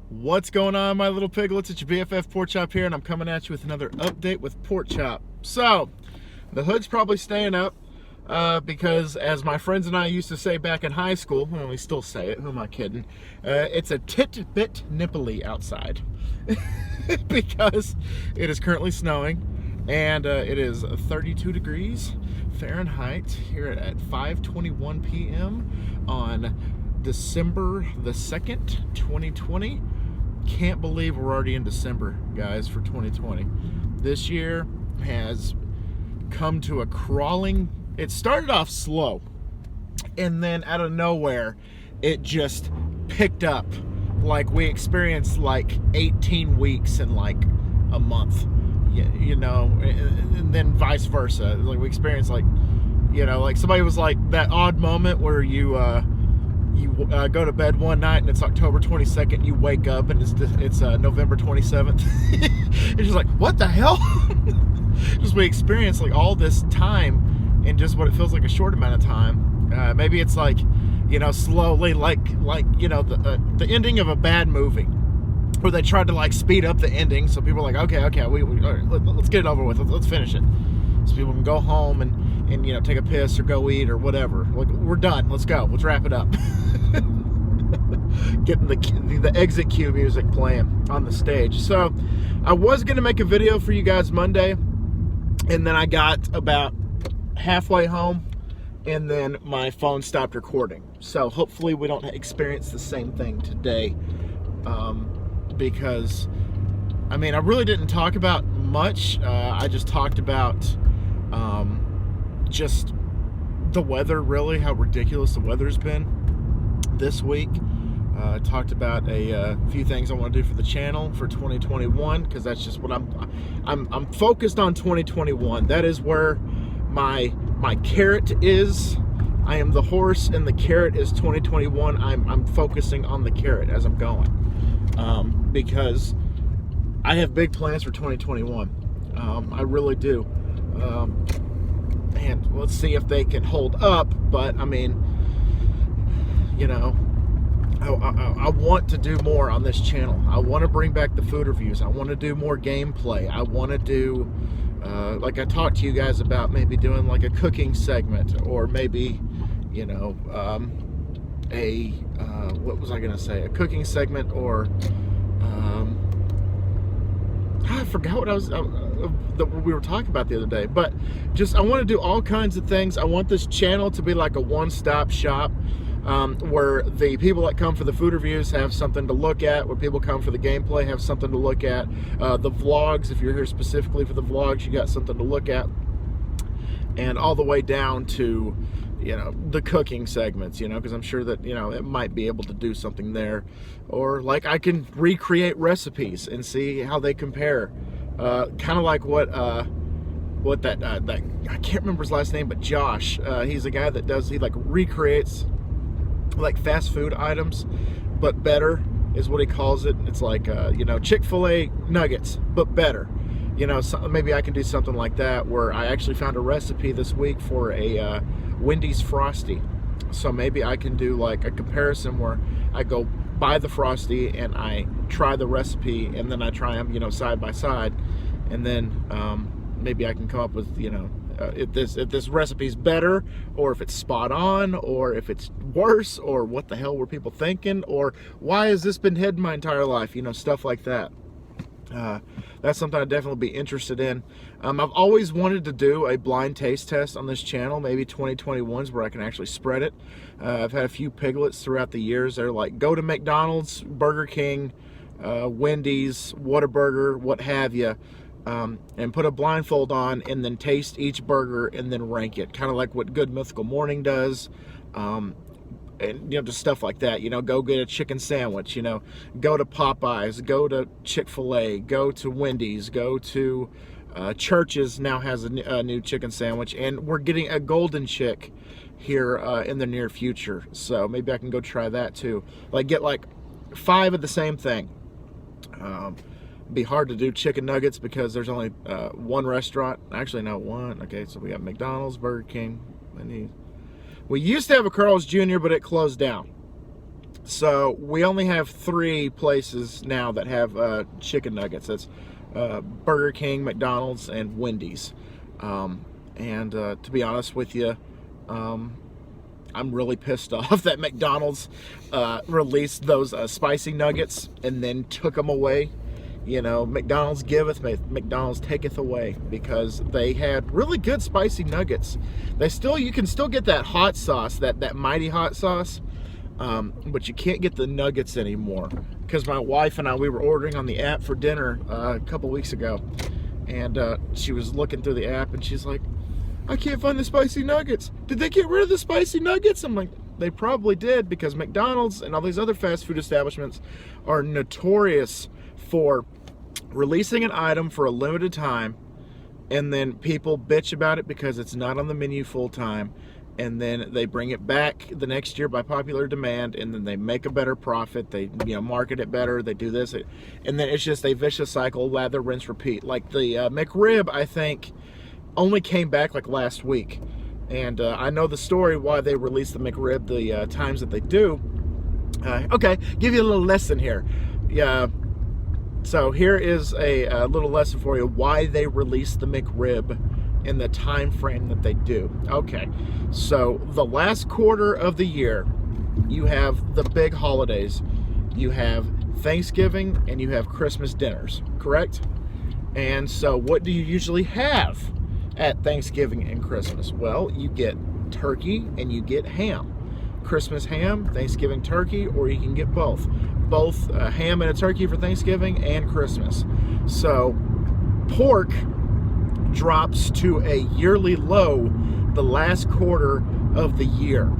What's going on, my little piglets? It's your BFF Pork Chop here, and I'm coming at you with another update with Pork Chop. So, the hood's probably staying up because, as my friends and I used to say back in high school, well, we still say it, who am I kidding? It's a tit-bit nipply outside because it is currently snowing, and it is 32 degrees Fahrenheit here at 5:21 p.m. on December the 2nd, 2020. Can't believe we're already in December, guys, for 2020. This year has come to a crawling. It started off slow, and then out of nowhere, it just picked up. Like we experienced like 18 weeks in like a month, you know, and then vice versa. Like we experienced like, you know, like somebody was like that odd moment where you go to bed one night and it's October 22nd, you wake up and it's November 27th. It's just like, what the hell? Just we experience like all this time in just what it feels like a short amount of time. Maybe it's like, you know, slowly like you know, the ending of a bad movie where they tried to like speed up the ending, so people are like, okay, we all right, let's get it over with, let's finish it, so people can go home and you know, take a piss or go eat or whatever. Like, we're done, let's go, let's wrap it up. Getting the exit cue music playing on the stage. So I was gonna make a video for you guys Monday, and then I got about halfway home and then my phone stopped recording. So hopefully we don't experience the same thing today, because I mean, I really didn't talk about much. I just talked about just the weather, really, how ridiculous the weather's been this week. Talked about a few things I want to do for the channel for 2021, because that's just what I'm focused on. 2021, that is where my carrot is. I am the horse and the carrot is 2021. I'm focusing on the carrot as I'm going, because I have big plans for 2021. I really do. And let's see if they can hold up. But I mean, you know, I want to do more on this channel. I want to bring back the food reviews. I want to do more gameplay. I want to do, like I talked to you guys about, maybe doing like a cooking segment, or maybe, you know, what was I gonna say? A cooking segment, or I forgot what I was that we were talking about the other day. But just, I want to do all kinds of things. I want this channel to be like a one-stop shop, where the people that come for the food reviews have something to look at, where people come for the gameplay have something to look at, the vlogs, if you're here specifically for the vlogs, you got something to look at, and all the way down to, you know, the cooking segments, you know, because I'm sure that, you know, it might be able to do something there. Or like I can recreate recipes and see how they compare, kind of like what that I can't remember his last name, but Josh, he's a guy that does, he like recreates like fast food items, but better is what he calls it. It's like, you know, Chick-fil-A nuggets, but better. You know, so maybe I can do something like that, where I actually found a recipe this week for a Wendy's Frosty. So maybe I can do like a comparison where I go buy the Frosty and I try the recipe, and then I try them, you know, side by side, and then maybe I can come up with, you know, if this recipe's better, or if it's spot on, or if it's worse, or what the hell were people thinking, or why has this been hidden my entire life, you know, stuff like that. That's something I'd definitely be interested in. I've always wanted to do a blind taste test on this channel, maybe 2021's where I can actually spread it. I've had a few piglets throughout the years. They're like, go to McDonald's, Burger King, Wendy's, Whataburger, what have you, and put a blindfold on and then taste each burger and then rank it, kind of like what Good Mythical Morning does. And, you know, just stuff like that. You know, go get a chicken sandwich, you know, go to Popeyes, go to Chick-fil-A, go to Wendy's, go to Church's now has a new chicken sandwich, and we're getting a Golden Chick here in the near future. So maybe I can go try that too. Like, get like 5 of the same thing. Be hard to do chicken nuggets because there's only one restaurant. Actually, not one. Okay, so we got McDonald's, Burger King, Wendy's. We used to have a Carl's Jr., but it closed down. So we only have 3 places now that have chicken nuggets. That's Burger King, McDonald's, and Wendy's. To be honest with you, I'm really pissed off that McDonald's released those spicy nuggets and then took them away. You know, McDonald's giveth, McDonald's taketh away, because they had really good spicy nuggets. You can still get that hot sauce, that mighty hot sauce, but you can't get the nuggets anymore. Because my wife and I, we were ordering on the app for dinner a couple weeks ago, and she was looking through the app and she's like, I can't find the spicy nuggets. Did they get rid of the spicy nuggets? I'm like, they probably did, because McDonald's and all these other fast food establishments are notorious for releasing an item for a limited time, and then people bitch about it because it's not on the menu full time, and then they bring it back the next year by popular demand, and then they make a better profit. They market it better. They do this, and then it's just a vicious cycle, lather, rinse, repeat. Like the McRib, I think, only came back like last week, and I know the story why they released the McRib the times that they do. Okay, give you a little lesson here. Yeah. So here is a little lesson for you why they released the McRib in the time frame that they do. Okay, so the last quarter of the year, you have the big holidays. You have Thanksgiving and you have Christmas dinners, correct? And so what do you usually have at Thanksgiving and Christmas? Well, you get turkey and you get ham. Christmas ham, Thanksgiving turkey, or you can get both. Both ham and a turkey for Thanksgiving and Christmas. So pork drops to a yearly low the last quarter of the year.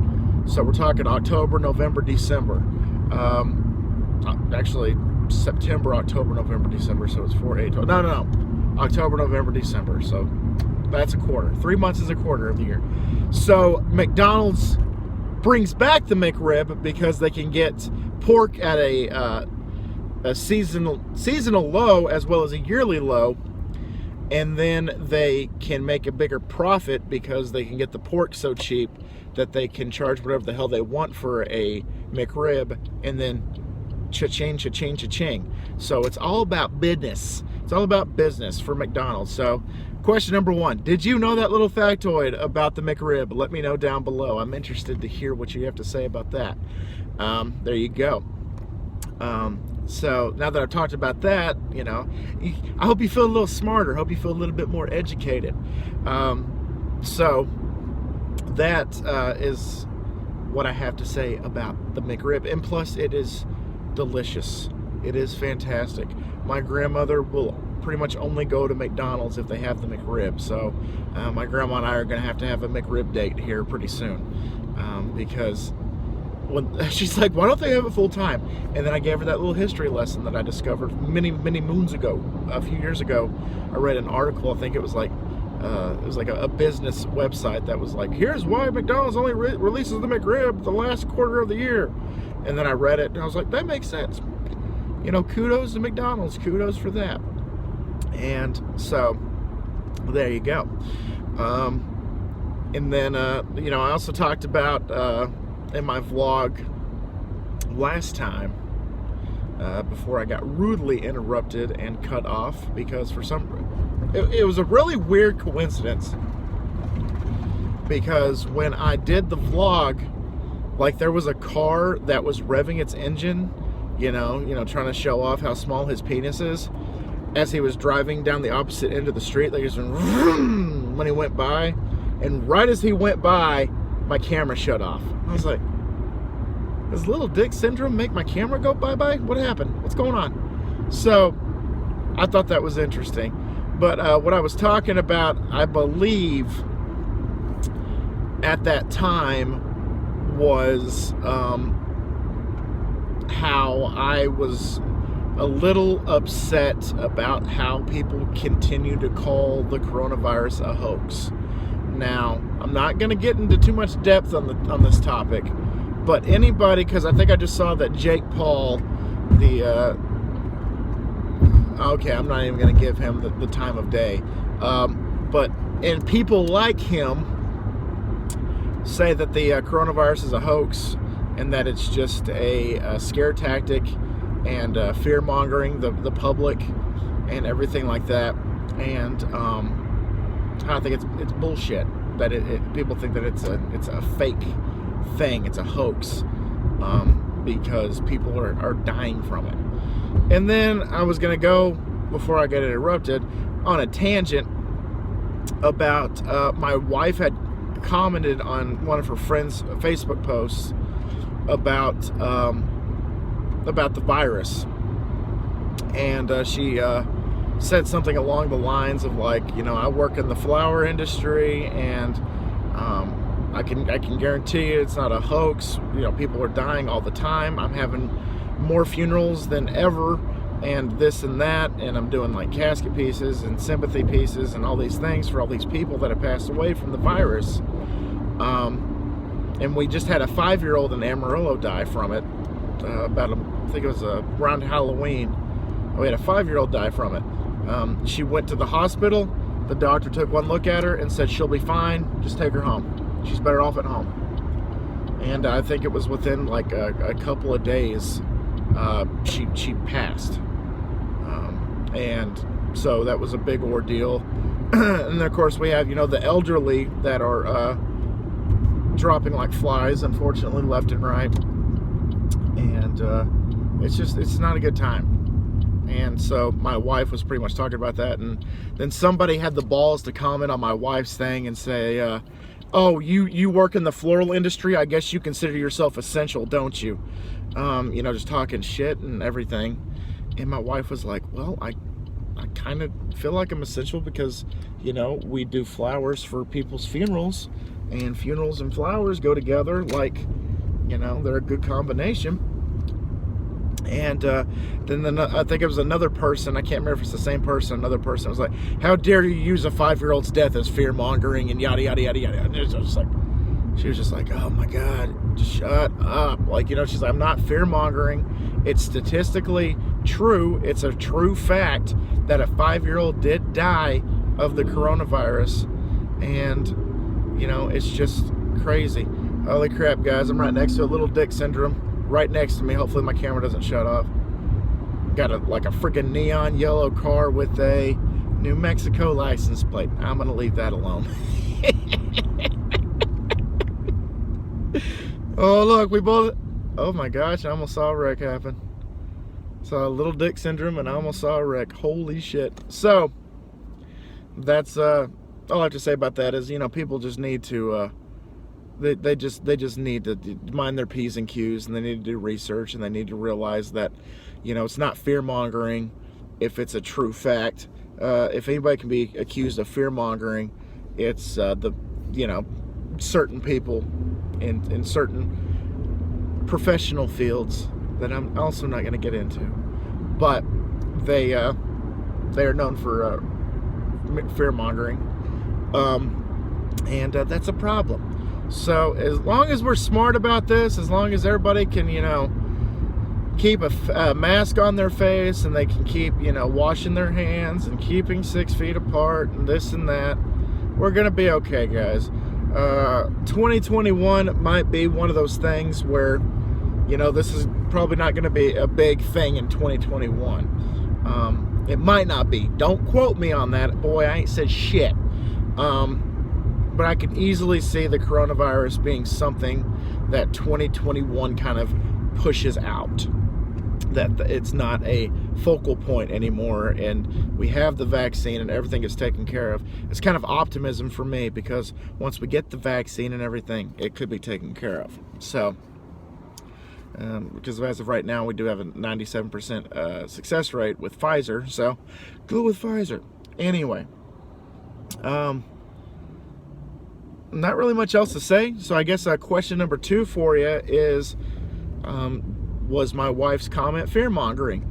So we're talking October, November, December. Actually, September, October, November, December. So it's 4, 8, 12. No. October, November, December. So that's a quarter. 3 months is a quarter of the year. So McDonald's brings back the McRib because they can get pork at a seasonal low as well as a yearly low, and then they can make a bigger profit because they can get the pork so cheap that they can charge whatever the hell they want for a McRib, and then cha-ching, cha-ching, cha-ching. So it's all about business. It's all about business for McDonald's. So question number 1, did you know that little factoid about the McRib? Let me know down below. I'm interested to hear what you have to say about that. There you go. So now that I've talked about that, I hope you feel a little smarter. I hope you feel a little bit more educated. So that is what I have to say about the McRib. And plus, it is delicious. It is fantastic. My grandmother will pretty much only go to McDonald's if they have the McRib. So my grandma and I are going to have a McRib date here pretty soon, because when she's like, why don't they have it full time? And then I gave her that little history lesson that I discovered many moons ago. A few years ago, I read an article. I think it was like a business website that was like, here's why McDonald's only releases the McRib the last quarter of the year. And then I read it and I was like, that makes sense. Kudos to McDonald's. Kudos for that. And so there you go. And then I also talked about in my vlog last time, before I got rudely interrupted and cut off, because for it was a really weird coincidence, because when I did the vlog, like, there was a car that was revving its engine, trying to show off how small his penis is, as he was driving down the opposite end of the street. Like, he was vroom, when he went by, and right as he went by, my camera shut off. I was like, does little dick syndrome make my camera go bye-bye? What happened? What's going on? So I thought that was interesting. But what I was talking about, I believe, at that time was how I was a little upset about how people continue to call the coronavirus a hoax. Now, I'm not going to get into too much depth on this topic, but anybody, because I think I just saw that Jake Paul, okay, I'm not even going to give him the time of day, and people like him say that the coronavirus is a hoax, and that it's just a scare tactic and fear-mongering the public and everything like that. And I think it's bullshit that people think that it's a fake thing, it's a hoax, because people are dying from it. And then I was gonna go, before I get interrupted, on a tangent about my wife had commented on one of her friends' Facebook posts about the virus, and she said something along the lines of, like, I work in the flower industry, and I can guarantee you it's not a hoax. People are dying all the time. I'm having more funerals than ever, and this and that, and I'm doing like casket pieces and sympathy pieces and all these things for all these people that have passed away from the virus. And we just had a 5-year-old in Amarillo die from it. I think it was around Halloween. We had a 5-year-old die from it. She went to the hospital. The doctor took one look at her and said she'll be fine. Just take her home. She's better off at home. And I think it was within like a couple of days she passed. And so that was a big ordeal. And then, of course, we have the elderly that are dropping like flies, unfortunately, left and right. And it's not a good time. And so my wife was pretty much talking about that, and then somebody had the balls to comment on my wife's thing and say, oh, you work in the floral industry, I guess you consider yourself essential, don't you? Just talking shit and everything. And my wife was like, well, I kind of feel like I'm essential because, we do flowers for people's funerals, and funerals and flowers go together like, they're a good combination. And then I think it was another person, I can't remember if it's the same person, another person was like, how dare you use a 5-year-old's death as fear-mongering and yada, yada, yada, yada. And it was just like, she was just like, oh my God, just shut up. Like, she's like, I'm not fear-mongering. It's statistically true. It's a true fact that a 5-year-old did die of the coronavirus. And, it's just crazy. Holy crap, guys. I'm right next to a little dick syndrome. Right next to me. Hopefully my camera doesn't shut off. Got a freaking neon yellow car with a New Mexico license plate. I'm gonna leave that alone. Oh look, we both, oh my gosh, I almost saw a wreck happen. Saw a little dick syndrome and I almost saw a wreck. Holy shit. So that's all I have to say about that is, people just need to they just need to mind their P's and Q's, and they need to do research, and they need to realize that, it's not fear-mongering if it's a true fact. If anybody can be accused of fear-mongering, it's certain people in certain professional fields that I'm also not going to get into. But they are known for fear-mongering, and that's a problem. So as long as we're smart about this, as long as everybody can, keep a mask on their face, and they can keep, washing their hands and keeping 6 feet apart and this and that, we're going to be okay, guys. 2021 might be one of those things where, this is probably not going to be a big thing in 2021. It might not be. Don't quote me on that. Boy, I ain't said shit. But I can easily see the coronavirus being something that 2021 kind of pushes out. That it's not a focal point anymore, and we have the vaccine and everything is taken care of. It's kind of optimism for me, because once we get the vaccine and everything, it could be taken care of. So, because as of right now, we do have a 97% success rate with Pfizer, so go with Pfizer. Anyway, not really much else to say. So I guess question number 2 for you is, was my wife's comment fear-mongering?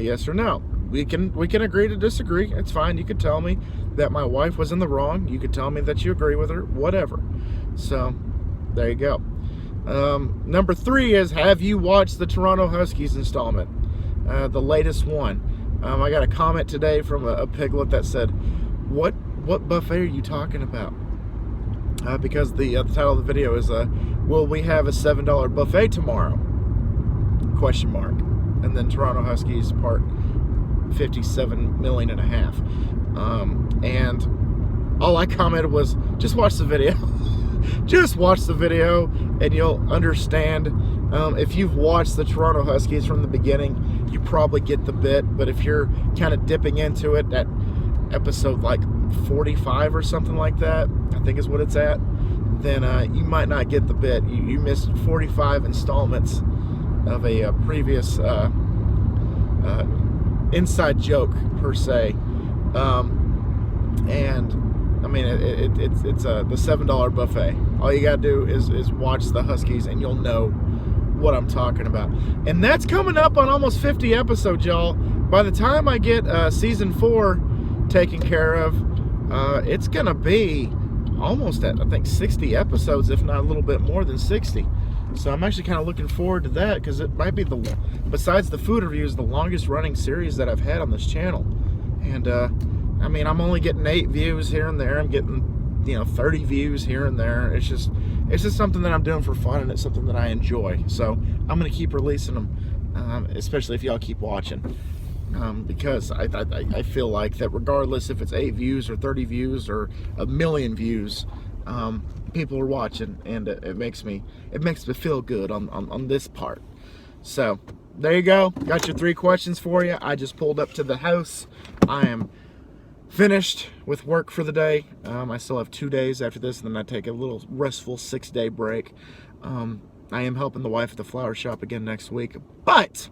Yes or no? We can agree to disagree. It's fine. You could tell me that my wife was in the wrong. You could tell me that you agree with her. Whatever. So there you go. Number 3 is, have you watched the Toronto Huskies installment? The latest one. I got a comment today from a piglet that said, what buffet are you talking about? Because the title of the video is will we have a $7 buffet tomorrow? Question mark. And then Toronto Huskies part 57 million and a half. And all I commented was, just watch the video. Just watch the video and you'll understand. If you've watched the Toronto Huskies from the beginning, you probably get the bit. But if you're kind of dipping into it at episode like 45 or something like that, I think is what it's at, then you might not get the bit. You missed 45 installments of a previous inside joke, per se. And I mean, it's the $7 buffet. All you gotta do is watch the Huskies and you'll know what I'm talking about. And that's coming up on almost 50 episodes, y'all. By the time I get season 4 taken care of, it's gonna be almost at, I think, 60 episodes, if not a little bit more than 60. So I'm actually kind of looking forward to that, because it might be besides the food reviews, the longest running series that I've had on this channel. And I mean, I'm only getting 8 views here and there. I'm getting, 30 views here and there. It's just something that I'm doing for fun, and it's something that I enjoy. So I'm gonna keep releasing them, especially if y'all keep watching, because I feel like that regardless if it's 8 views or 30 views or 1 million views, people are watching, and it makes me feel good on this part. So there you go. Got your 3 questions for you. I just pulled up to the house. I am finished with work for the day. I still have 2 days after this, and then I take a little restful 6-day break. I am helping the wife at the flower shop again next week, but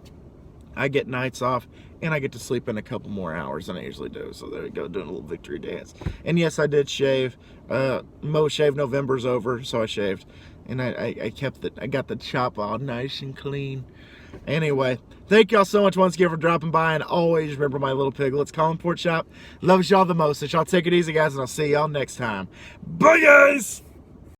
I get nights off, and I get to sleep in a couple more hours than I usually do. So there you go, doing a little victory dance. And yes, I did shave. Mo shave November's over, so I shaved, and I got the chop all nice and clean. Anyway, thank y'all so much once again for dropping by, and always remember, my little piglets, calling Port Shop loves y'all the most. So y'all take it easy, guys, and I'll see y'all next time. Bye, guys!